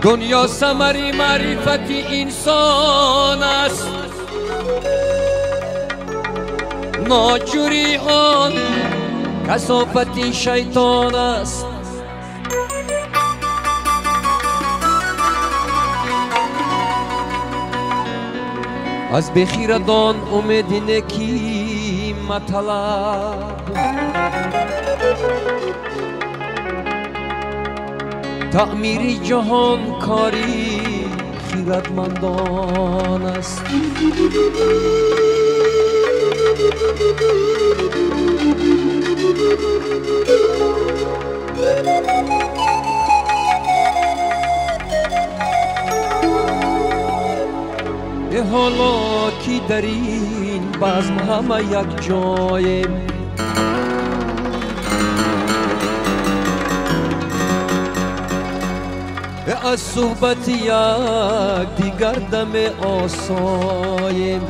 دنیا ثمر معرفت انسان است، ناجوری آن کثافت شیطان است. از بخیردان امید نکی مطلب، تعمیر جهان کاری خیرتمندان است. حالا کی در این بزم همه یک جایم، از صحبت یک دیگر دم آسایم.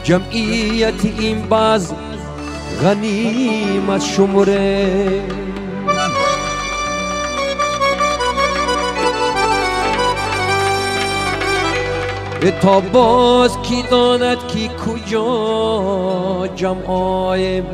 جمعیت این بزم غنیمت شمره، تا باز کی داند کی کجا جمعایم.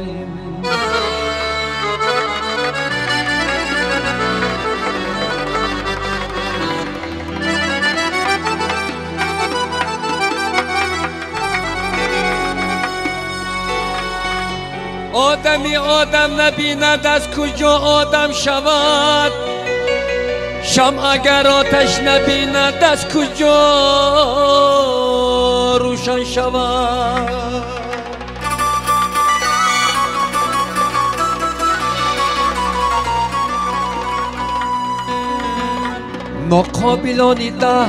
آدمی آدم نبیند از کجا آدم شود، شمع اگر آتش نبیند از کجا روشن شود. ناقابلانی ده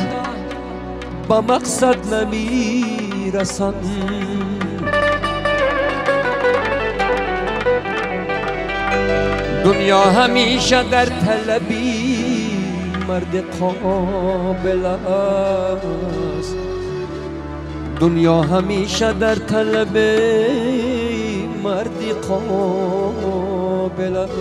به مقصد نمی رسند، دنیا همیشه در طلبی مرد قابل است، دنیا همیشه در طلب مرد قابل است.